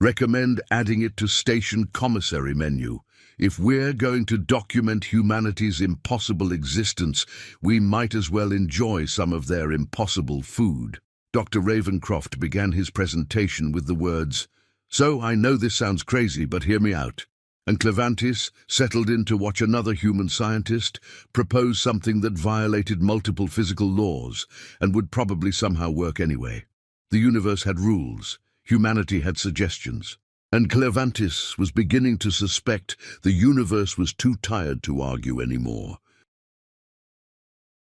Recommend adding it to station commissary menu. If we're going to document humanity's impossible existence, we might as well enjoy some of their impossible food. Dr. Ravencroft began his presentation with the words, "So I know this sounds crazy, but hear me out." And Clevantis settled in to watch another human scientist propose something that violated multiple physical laws and would probably somehow work anyway. The universe had rules. Humanity had suggestions. And Clevantis was beginning to suspect the universe was too tired to argue anymore.